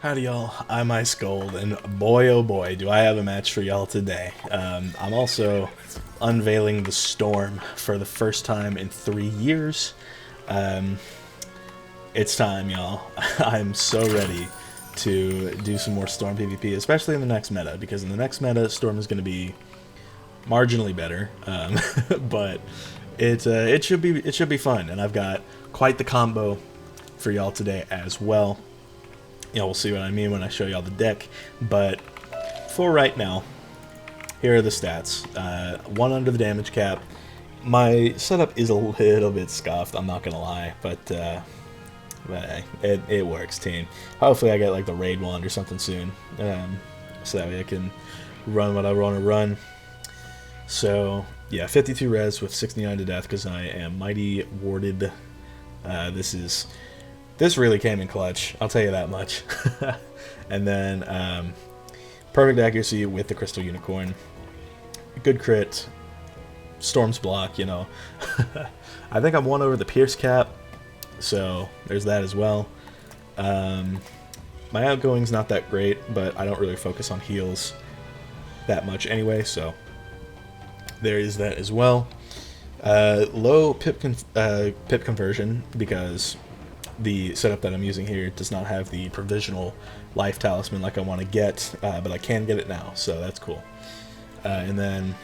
Howdy y'all, I'm Ice Gold, and boy oh boy do I have a match for y'all today. I'm also unveiling the Storm for the first time in 3 years. Um, it's time, y'all. I'm so ready to do some more Storm PvP, especially in the next meta, because in the next meta, Storm is going to be marginally better, but it should be fun, and I've got quite the combo for y'all today as well. We'll see what I mean when I show y'all the deck, but for right now, here are the stats. 1 under the damage cap. My setup is a little bit scuffed, I'm not gonna lie, but hey, it works, team. Hopefully I get like the raid wand or something soon, so that way I can run what I want to run. So yeah, 52 res with 69 to death because I am mighty warded. This really came in clutch, I'll tell you that much. And then perfect accuracy with the Crystal Unicorn. Good crit. Storm's block, you know. I think I'm 1 over the Pierce cap, so there's that as well. My outgoing's not that great, but I don't really focus on heals that much anyway, so there is that as well. Low pip conversion because the setup that I'm using here does not have the provisional life talisman like I want to get, but I can get it now, so that's cool. And then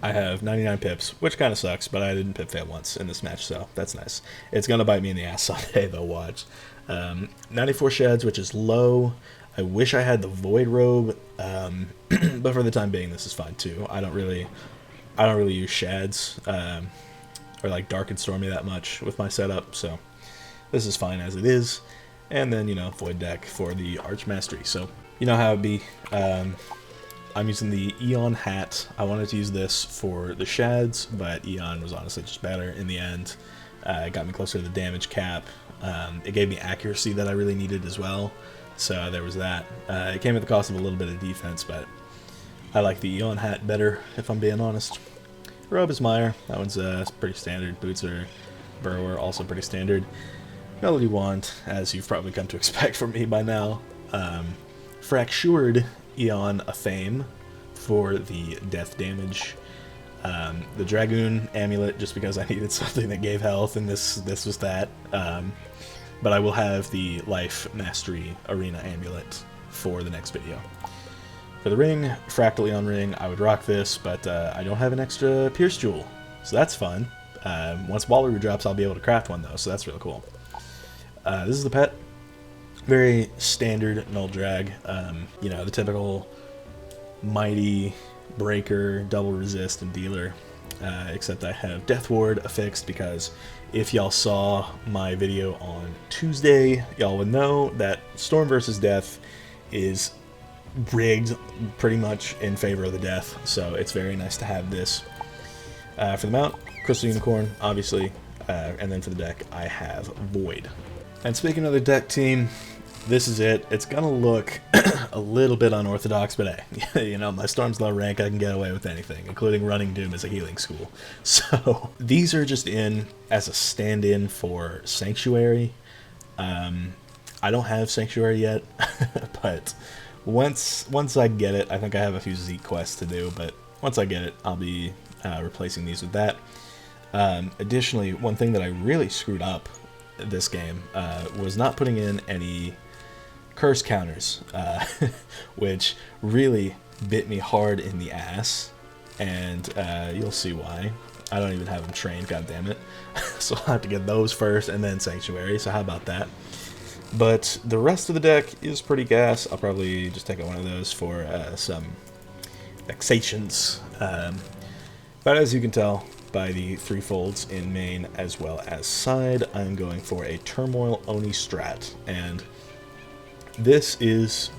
I have 99 pips, which kind of sucks, but I didn't pip fail once in this match, so that's nice. It's going to bite me in the ass someday, though, watch. 94 shads, which is low. I wish I had the void robe, but for the time being, this is fine too. I don't really use shads or like dark and stormy that much with my setup, so this is fine as it is. And then, void deck for the arch mastery. So you know how it be. I'm using the Eon hat. I wanted to use this for the shads, but Eon was honestly just better in the end. It got me closer to the damage cap. It gave me accuracy that I really needed as well, so there was that. It came at the cost of a little bit of defense, but I like the Eon hat better, if I'm being honest. Robe is Meyer. That one's pretty standard. Boots are Burrower, also pretty standard. Nullity wand, as you've probably come to expect from me by now. Fractured Eon a Fame for the death damage. The Dragoon amulet, just because I needed something that gave health, and this was that. But I will have the life mastery arena amulet for the next video. For the ring, Fractal Eon ring, I would rock this, but I don't have an extra Pierce Jewel, so that's fun. Once Wallaru drops, I'll be able to craft one though, so that's really cool. This is the pet. Very standard null drag. The typical mighty breaker, double resist, and dealer. Except I have Death Ward affixed because if y'all saw my video on Tuesday, y'all would know that Storm versus Death is rigged pretty much in favor of the death, so it's very nice to have this. For the mount, Crystal Unicorn, obviously, and then for the deck, I have Void. And speaking of the deck, team, this is it. It's gonna look a little bit unorthodox, but hey, my Storm's low rank, I can get away with anything, including running Doom as a healing school. So these are just in as a stand-in for Sanctuary. I don't have Sanctuary yet, but once I get it, I think I have a few Zeke quests to do, but once I get it, I'll be replacing these with that. Additionally, one thing that I really screwed up this game was not putting in any curse counters, which really bit me hard in the ass, and you'll see why. I don't even have them trained, goddammit. So I'll have to get those first and then Sanctuary, so how about that? But the rest of the deck is pretty gas. I'll probably just take out one of those for some vexations. But as you can tell by the 3 folds in main as well as side, I'm going for a Turmoil Oni strat. And this is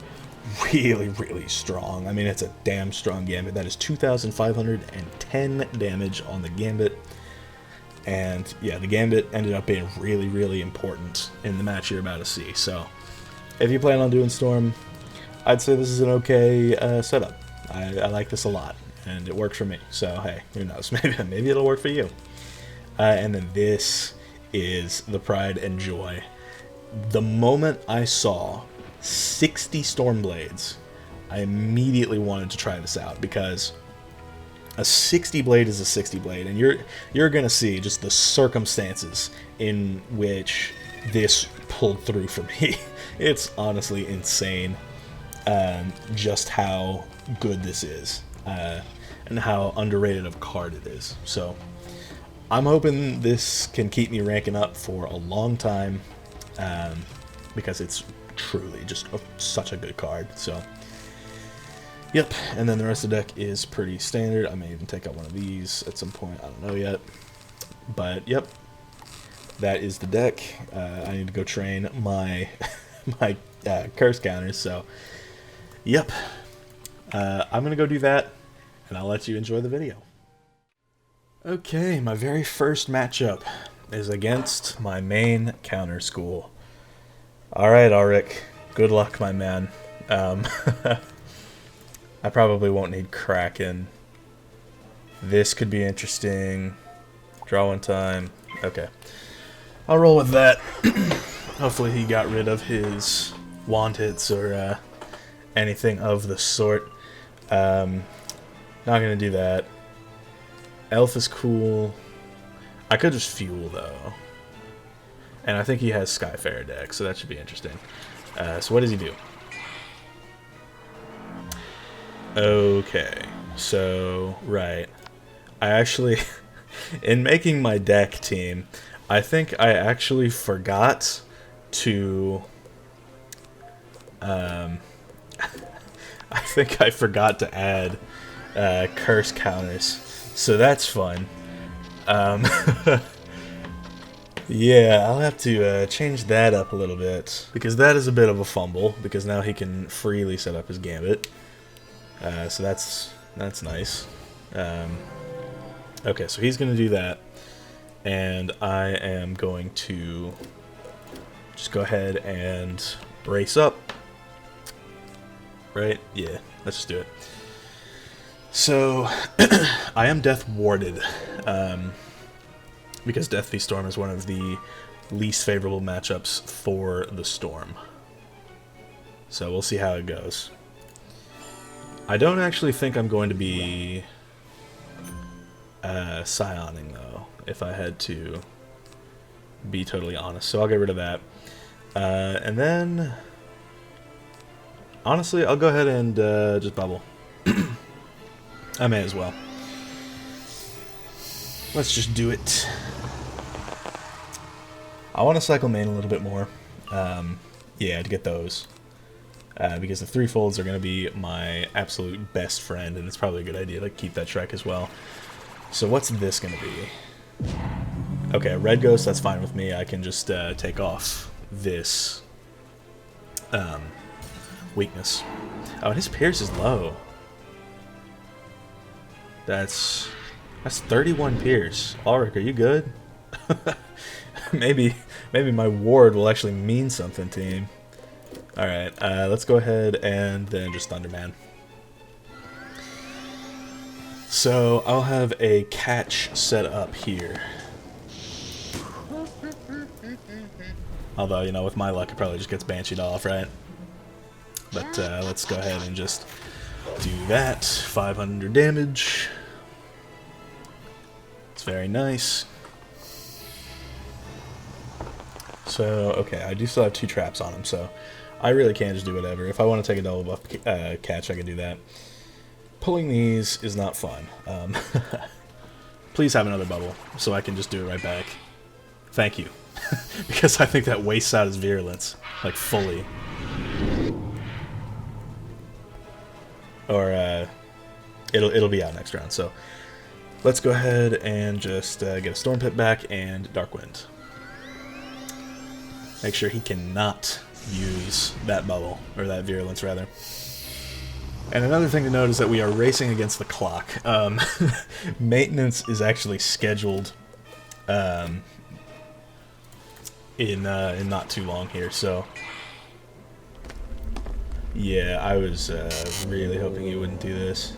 really, really strong. I mean, it's a damn strong gambit. That is 2,510 damage on the gambit. And yeah, the gambit ended up being really, really important in the match you're about to see. So if you plan on doing Storm, I'd say this is an okay setup. I like this a lot, and it works for me. So hey, who knows? Maybe it'll work for you. And then this is the pride and joy. The moment I saw 60 Stormblades. I immediately wanted to try this out because a 60 blade is a 60 blade, and you're gonna see just the circumstances in which this pulled through for me. It's honestly insane, just how good this is, and how underrated of a card it is. So I'm hoping this can keep me ranking up for a long time, because it's truly just such a good card. So yep, and then the rest of the deck is pretty standard. I may even take out one of these at some point, I don't know yet. But yep, that is the deck. I need to go train my my curse counters, so yep. I'm gonna go do that, and I'll let you enjoy the video. Okay, my very first matchup is against my main counter school. Alright, Ulrich, good luck, my man. I probably won't need Kraken. This could be interesting. Draw one time. Okay. I'll roll with that. Hopefully he got rid of his wand hits or anything of the sort. Not gonna do that. Elf is cool. I could just fuel though. And I think he has Skyfarer deck, so that should be interesting. So what does he do? Okay, so, right. I actually, in making my deck team, I think I actually forgot to, I think I forgot to add curse counters. So that's fun. Yeah, I'll have to change that up a little bit, because that is a bit of a fumble, because now he can freely set up his gambit. So that's nice. Okay, so he's going to do that, and I am going to just go ahead and brace up. Right? Yeah, let's just do it. So, I am death warded, because Death v Storm is one of the least favorable matchups for the Storm. So we'll see how it goes. I don't actually think I'm going to be psioning, though, if I had to be totally honest. So I'll get rid of that. And then, honestly, I'll go ahead and just bubble. I may as well. Let's just do it. I want to cycle main a little bit more. Yeah, to get those. Because the three folds are going to be my absolute best friend, and it's probably a good idea to keep that Shrike as well. So what's this going to be? Okay, Red Ghost, that's fine with me. I can just take off this weakness. Oh, and his Pierce is low. That's 31 Pierce. Ulrich, are you good? maybe my ward will actually mean something to him. Alright, let's go ahead and then just Thunderman. So, I'll have a catch set up here. Although, you know, with my luck, it probably just gets bansheed off, right? But let's go ahead and just do that. 500 damage. It's very nice. So, okay, I do still have 2 traps on him, so I really can just do whatever. If I want to take a double buff catch, I can do that. Pulling these is not fun. Please have another bubble, so I can just do it right back. Thank you. Because I think that wastes out his virulence, like, fully. Or, it'll be out next round, so let's go ahead and just get a Storm Pit back and Dark Wind. Make sure he cannot use that bubble, or that virulence rather. And another thing to note is that we are racing against the clock. Maintenance is actually scheduled in not too long here, so yeah, I was really hoping you wouldn't do this,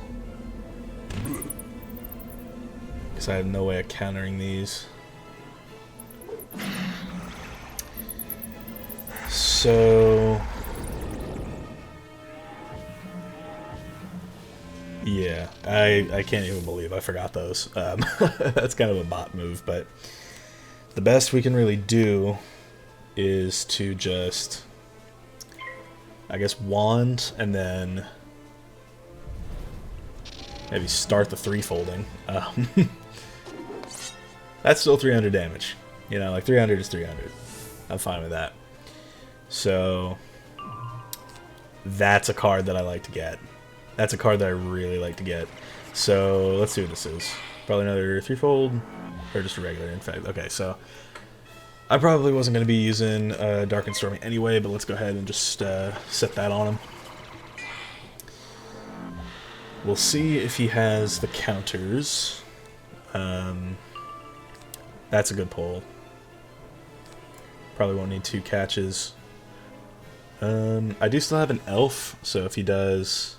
because I have no way of countering these. So Yeah, I can't even believe I forgot those. That's kind of a bot move, but the best we can really do is to just, I guess, wand and then maybe start the three-folding. That's still 300 damage. You know, like 300 is 300. I'm fine with that. So that's a card that I like to get. That's a card that I really like to get. So let's see what this is. Probably another threefold, or just a regular, in fact. Okay, so I probably wasn't going to be using Dark and Stormy anyway, but let's go ahead and just set that on him. We'll see if he has the counters. That's a good pull. Probably won't need 2 catches. I do still have an elf, so if he does...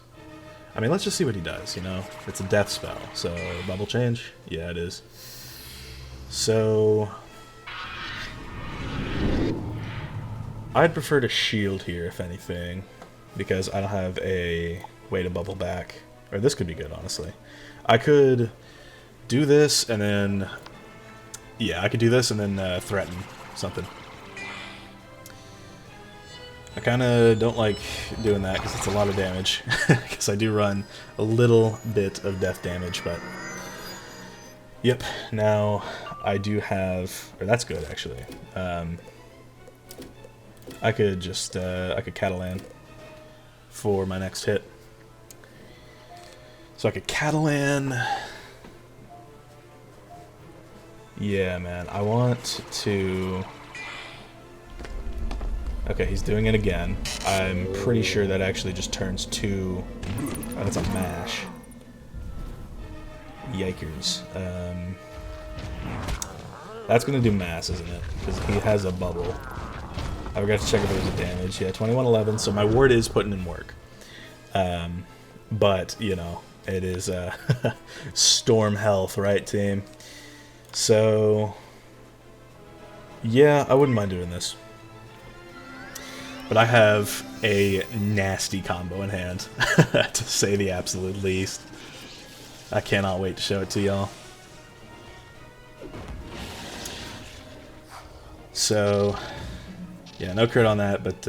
I mean, let's just see what he does, you know? It's a death spell, so bubble change? Yeah, it is. So... I'd prefer to shield here, if anything, because I don't have a way to bubble back. Or this could be good, honestly. I could do this, and then... Yeah, I could do this and then threaten something. I kind of don't like doing that because it's a lot of damage. Because I do run a little bit of death damage, but... Yep, now I do have... Or that's good, actually. I could just... I could Catalan for my next hit. So I could Catalan... Yeah, man, I want to... Okay, he's doing it again. I'm pretty sure that actually just turns to... Oh, that's a mash. Yikers. That's gonna do mass, isn't it? Because he has a bubble. I forgot to check if there was a damage. Yeah, 2111, so my ward is putting in work. But, you know, it is storm health, right, team? So, yeah, I wouldn't mind doing this. But I have a nasty combo in hand, to say the absolute least. I cannot wait to show it to y'all. So, yeah, no crit on that, but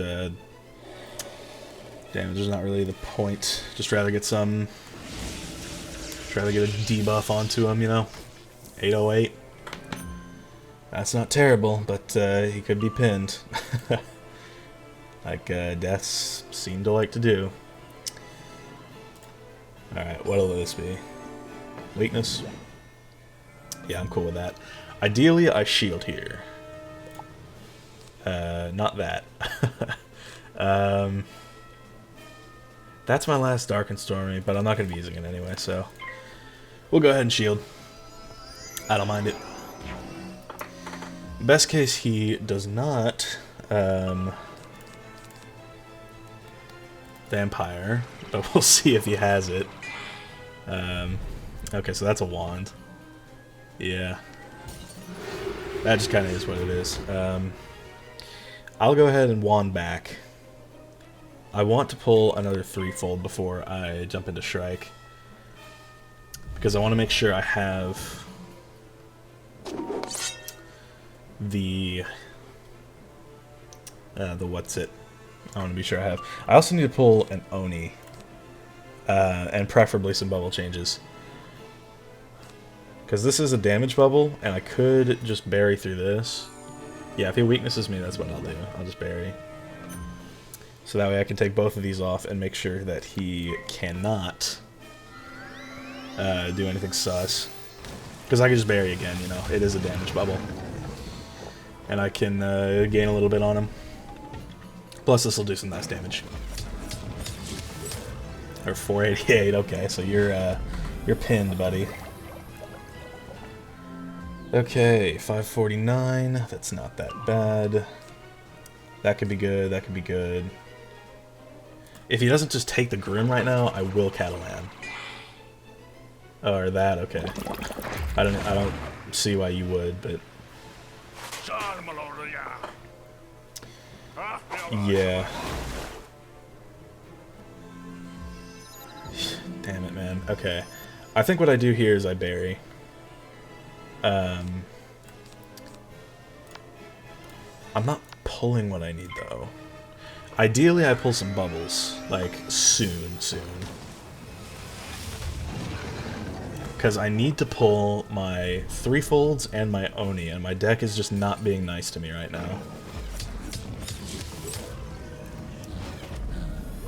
damage is not really the point. Just rather get some... Try to get a debuff onto him, you know? 808. That's not terrible, but he could be pinned. Like deaths seem to like to do. Alright, what'll this be? Weakness? Yeah, I'm cool with that. Ideally, I shield here. Not that. That's my last Dark and Stormy, but I'm not going to be using it anyway, so... We'll go ahead and shield. I don't mind it. Best case, he does not vampire, but we'll see if he has it. Okay, so that's a wand. Yeah. That just kind of is what it is. I'll go ahead and wand back. I want to pull another threefold before I jump into Shrike. Because I want to make sure I have the what's it? I want to be sure I have. I also need to pull an Oni, and preferably some bubble changes. Because this is a damage bubble, and I could just bury through this. Yeah, if he weaknesses me, that's what I'll do. I'll just bury. So that way I can take both of these off and make sure that he cannot do anything sus. Because I can just bury again, you know. It is a damage bubble. And I can gain a little bit on him. Plus this will do some nice damage. Or 488, okay, so you're pinned, buddy. Okay, 549, that's not that bad. That could be good, that could be good. If he doesn't just take the Grim right now, I will Catalan. Or that, okay. I don't see why you would, but... Yeah. Damn it, man. man. Okay. I think what I do here is I bury. I'm not pulling what I need, though. Ideally, I pull some bubbles. Like, soon. Because I need to pull my threefolds and my Oni, and my deck is just not being nice to me right now.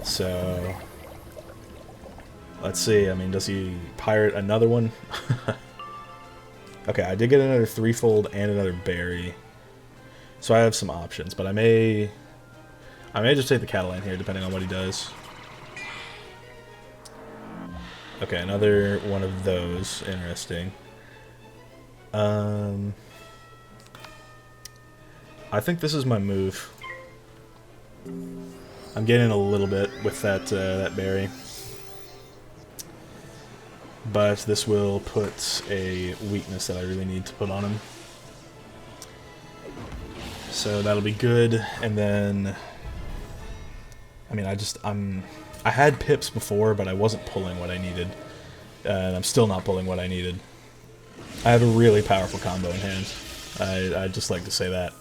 So, let's see. I mean, does he pirate another one? Okay, I did get another threefold and another berry. So I have some options, but I may just take the Catalan here, depending on what he does. Okay, another one of those. Interesting. I think this is my move. I'm getting a little bit with that that berry, but this will put a weakness that I really need to put on him. So that'll be good, and then I mean I had pips before, but I wasn't pulling what I needed, and I'm still not pulling what I needed. I have a really powerful combo in hand. I'd just like to say that.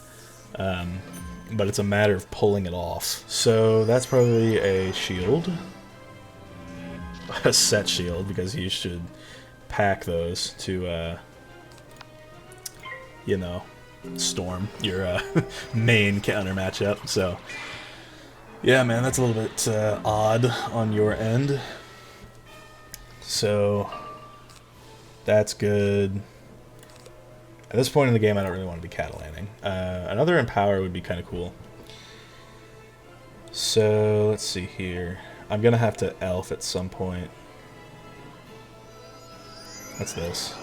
But it's a matter of pulling it off. So that's probably a shield. A set shield, because you should pack those to, you know, storm your main counter matchup. So, yeah, man, that's a little bit odd on your end. So, that's good. At this point in the game, I don't really want to be Catalaning. Another Empower would be kind of cool. So, let's see here. I'm going to have to Elf at some point. What's this?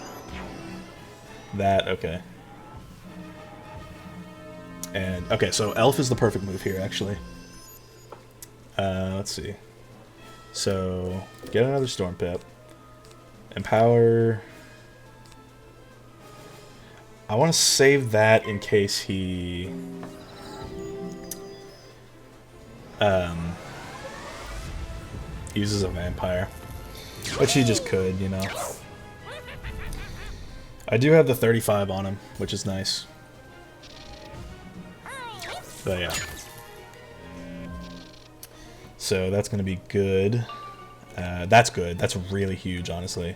That, okay. And, okay, so Elf is the perfect move here, actually. Let's see. So, get another Storm Pip. Empower... I want to save that in case he uses a vampire, which he just could, you know. I do have the 35 on him, which is nice. But yeah. So that's going to be good. That's good. That's really huge, honestly.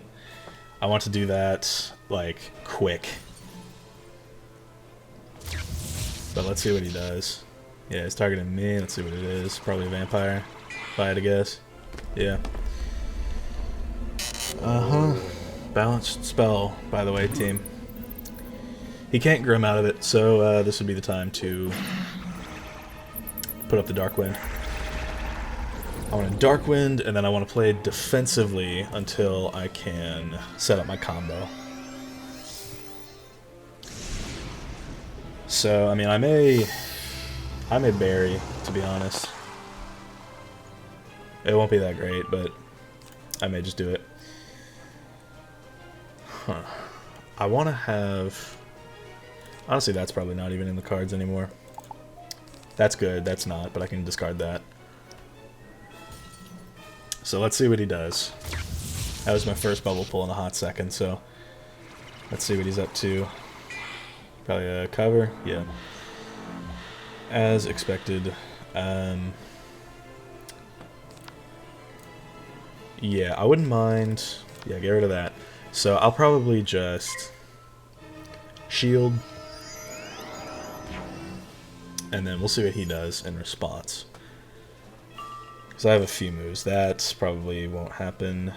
I want to do that, like, quick. But let's see what he does. Yeah, he's targeting me. Let's see what it is. Probably a vampire, if I had to guess. Yeah. Balanced spell, by the way, team. He can't Grim out of it, so this would be the time to put up the Dark Wind. I want a Dark Wind, and then I want to play defensively until I can set up my combo. So, I mean, I may bury, to be honest. It won't be that great, but I may just do it. Huh. I want to have... Honestly, that's probably not even in the cards anymore. That's good, that's not, but I can discard that. So let's see what he does. That was my first bubble pull in a hot second, so let's see what he's up to. Probably a cover, yeah. As expected. Yeah, I wouldn't mind. Yeah, get rid of that. So I'll probably just shield, and then we'll see what he does in response. Because I have a few moves. That probably won't happen.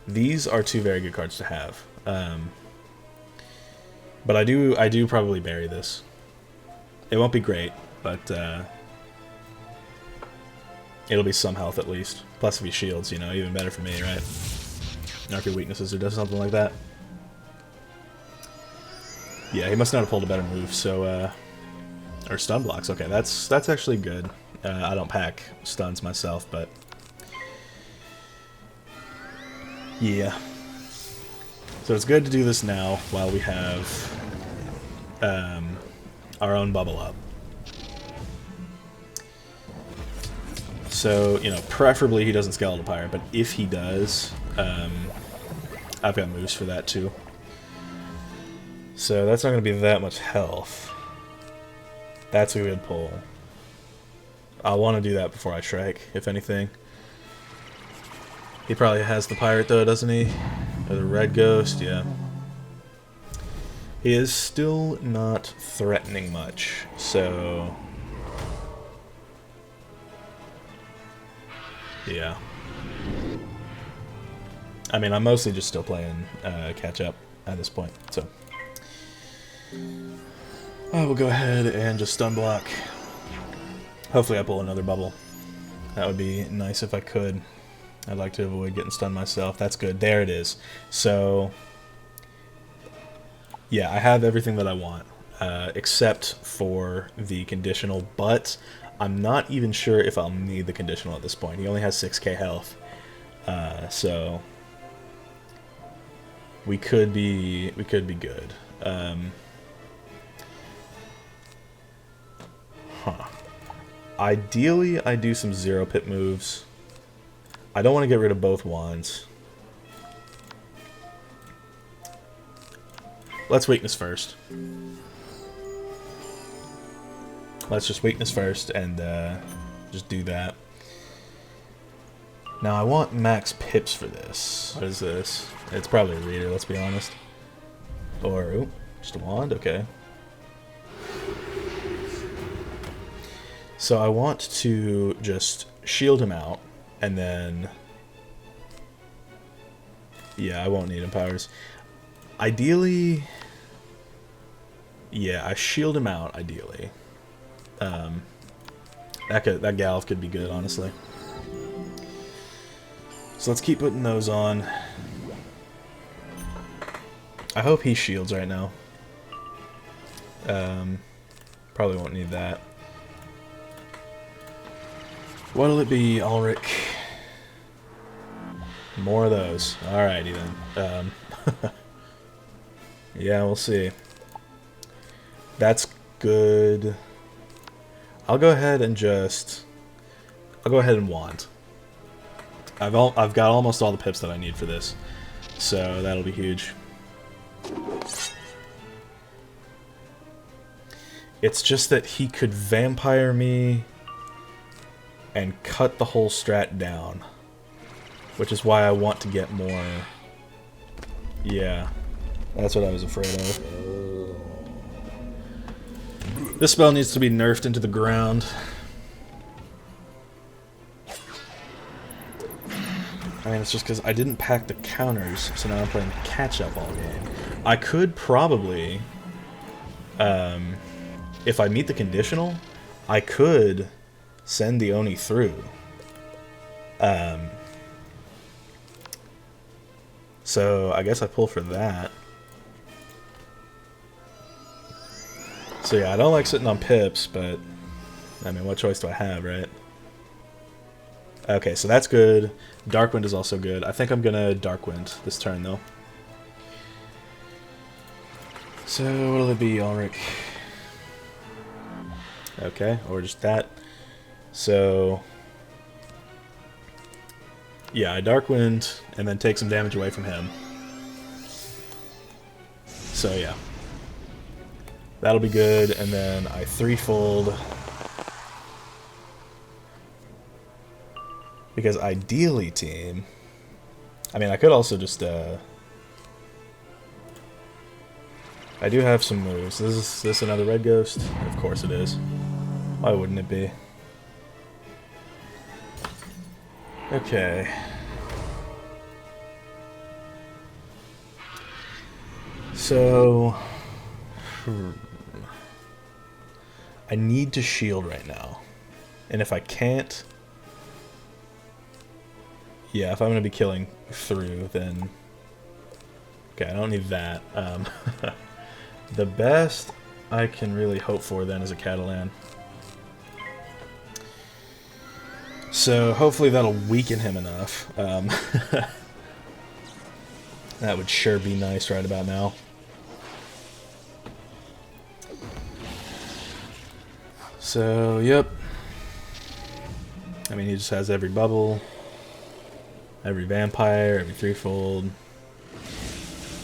These are two very good cards to have. But I do probably bury this. It won't be great, but it'll be some health at least. Plus if he shields, you know, even better for me, right? Narc your weaknesses or does something like that. Yeah, he must not have pulled a better move, so or stun blocks. Okay, that's actually good. I don't pack stuns myself, but yeah. So it's good to do this now while we have our own bubble up. So, you know, preferably he doesn't Skeletal Pirate, but if he does, I've got moves for that too. So that's not going to be that much health. That's a good pull. I'll want to do that before I shrike, if anything. He probably has the pirate though, doesn't he? Or the red ghost, yeah. He is still not threatening much, so... yeah. I mean, I'm mostly just still playing catch up at this point, so... I will go ahead and just stun block. Hopefully I pull another bubble. That would be nice if I could. I'd like to avoid getting stunned myself. That's good. There it is. So... yeah, I have everything that I want, except for the conditional, but I'm not even sure if I'll need the conditional at this point. He only has 6k health, so we could be good. Ideally, I do some 0 pip moves. I don't want to get rid of both wands. Let's weakness first. Let's just weakness first and just do that. Now I want max pips for this. What is this? It's probably a reader, let's be honest. Or, ooh, just a wand? Okay. So I want to just shield him out, and then... yeah, I won't need empowers. Ideally... yeah, I shield him out, ideally. That Galv could be good, honestly. So let's keep putting those on. I hope he shields right now. Probably won't need that. What'll it be, Ulrich? More of those. Alrighty then. Yeah, we'll see. That's good. I'll go ahead and just... I'll go ahead and wand. I've got almost all the pips that I need for this, so that'll be huge. It's just that he could vampire me and cut the whole strat down, which is why I want to get more. Yeah, that's what I was afraid of. This spell needs to be nerfed into the ground. I mean, it's just because I didn't pack the counters, so now I'm playing catch-up all game. I could probably, if I meet the conditional, I could send the Oni through. So I guess I pull for that. So yeah, I don't like sitting on pips, but I mean, what choice do I have, right? Okay, so that's good. Darkwind is also good. I think I'm gonna Darkwind this turn, though. So, what'll it be, Ulrich? Okay, or just that. So, yeah, I Darkwind, and then take some damage away from him. So, yeah. That'll be good, and then I threefold. Because ideally, team... I mean, I could also just, I do have some moves. Is this another red ghost? Of course it is. Why wouldn't it be? Okay. So... I need to shield right now. And if I can't... yeah, if I'm going to be killing through, then... okay, I don't need that. The best I can really hope for, then, is a Catalan. So, hopefully that'll weaken him enough. That would sure be nice right about now. So, yep. I mean, he just has every bubble, every vampire, every threefold.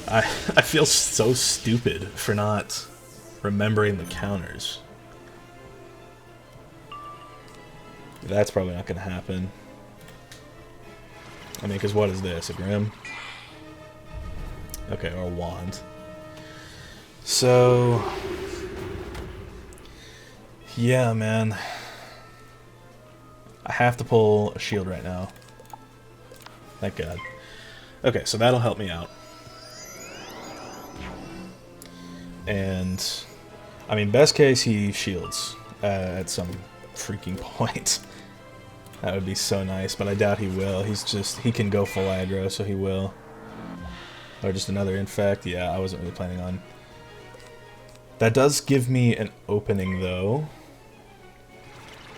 I feel so stupid for not remembering the counters. That's probably not going to happen. I mean, because what is this? A Grim? Okay, or a Wand. So... yeah, man. I have to pull a shield right now. Thank God. Okay, so that'll help me out. And... I mean, best case, he shields at some freaking point. That would be so nice, but I doubt he will. He can go full aggro, so he will. Or just another infect. Yeah, I wasn't really planning on. That does give me an opening, though.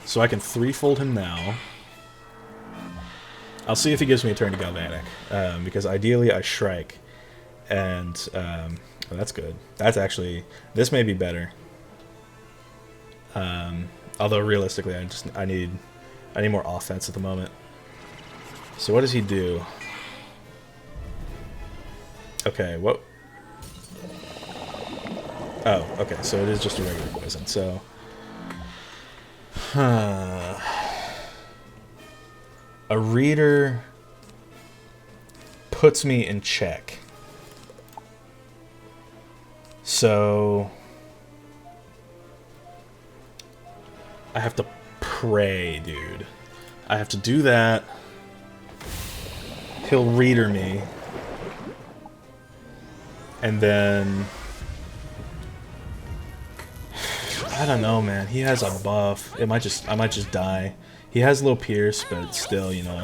So I can threefold him now. I'll see if he gives me a turn to Galvanic. Because ideally I Shrike. And, oh, that's good. That's actually... this may be better. Although realistically, I need more offense at the moment. So what does he do? Okay, what? Oh, okay, so it is just a regular poison, so... a reader puts me in check. So... I have to pray, dude. I have to do that. He'll reader me. And then... I don't know, man. He has a buff. I might just die. He has low pierce, but still, you know,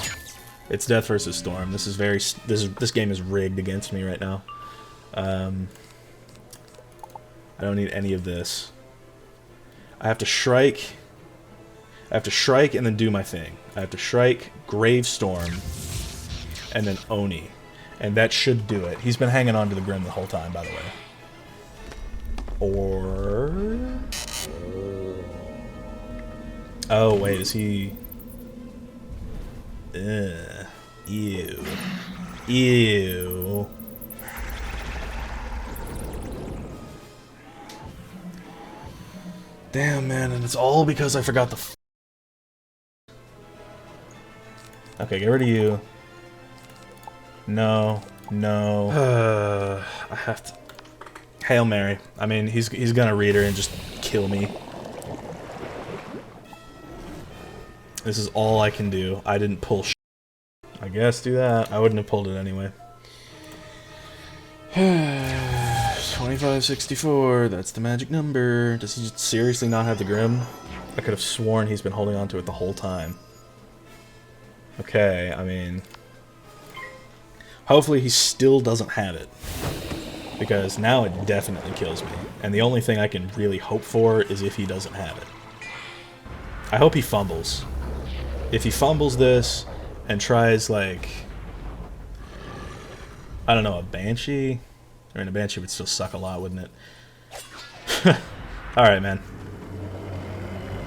it's death versus storm. This game is rigged against me right now. I don't need any of this. I have to Shrike. I have to Shrike and then do my thing. I have to Shrike, Gravestorm, and then Oni. And that should do it. He's been hanging on to the Grim the whole time, by the way. Or... oh, wait, is he... ew. Ew. Damn, man, and it's all because I forgot the... okay, get rid of you. No. No. I have to... Hail Mary. I mean, he's gonna read her and just kill me. This is all I can do. I didn't pull sh... I guess do that. I wouldn't have pulled it anyway. 2564, that's the magic number. Does he seriously not have the Grim? I could have sworn he's been holding on to it the whole time. Okay, I mean... hopefully he still doesn't have it. Because now it definitely kills me. And the only thing I can really hope for is if he doesn't have it. I hope he fumbles. If he fumbles this and tries, like... I don't know, a Banshee? I mean, a Banshee would still suck a lot, wouldn't it? Alright, man.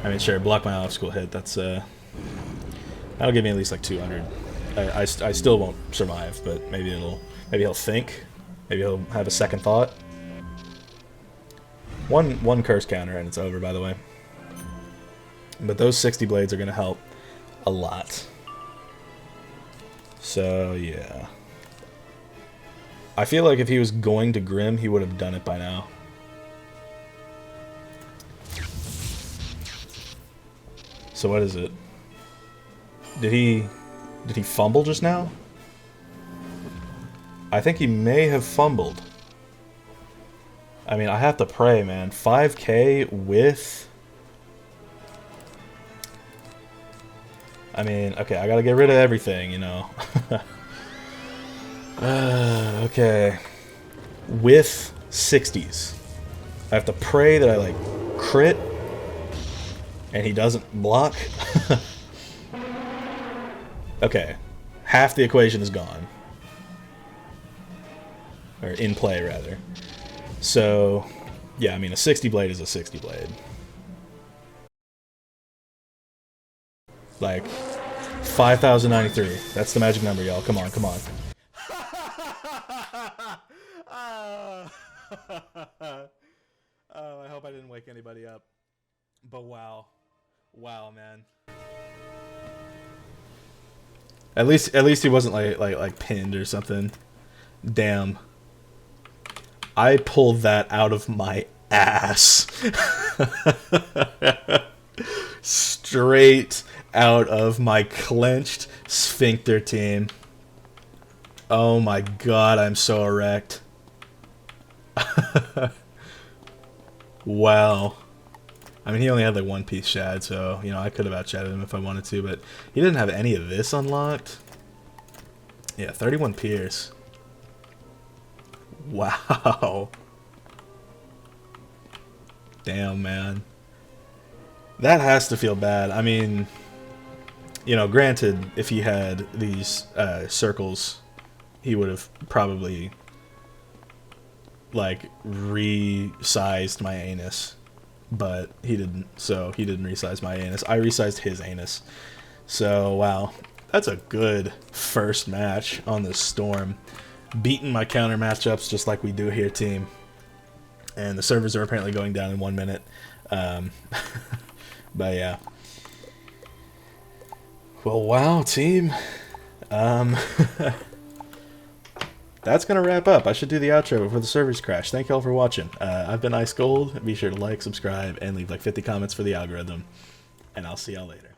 I mean, sure, block my off-school hit. That's, that'll give me at least, like, 200. I still won't survive, but maybe he'll think. Maybe he'll have a second thought. One curse counter and it's over, by the way. But those 60 blades are going to help a lot. So, yeah. I feel like if he was going to Grim, he would have done it by now. So what is it? Did he fumble just now? I think he may have fumbled. I mean, I have to pray, man. 5k with... I mean, okay, I gotta get rid of everything, you know. Okay. With 60s. I have to pray that I, like, crit. And he doesn't block. Okay. Half the equation is gone. Or in play, rather. So, yeah, I mean, a 60 blade is a 60 blade. Like 5,093. That's the magic number, y'all. Come on, come on. Oh, I hope I didn't wake anybody up. But wow. Wow, man. At least he wasn't like pinned or something. Damn. I pulled that out of my ass. Straight out of my clenched sphincter, team. Oh my god, I'm so erect. Wow. I mean, he only had like one piece shad, so, you know, I could have out-shaded him if I wanted to, but he didn't have any of this unlocked. Yeah, 31 pierce. Wow. Damn, man. That has to feel bad. I mean, you know, granted, if he had these circles, he would have probably, like, resized my anus. But he didn't, so he didn't resize my anus. I resized his anus. So, wow. That's a good first match on this Storm. Beating my counter matchups just like we do here, team. And the servers are apparently going down in 1 minute. But yeah. Well, wow, team. That's going to wrap up. I should do the outro before the servers crash. Thank you all for watching. I've been Ice Gold. Be sure to like, subscribe, and leave like 50 comments for the algorithm. And I'll see y'all later.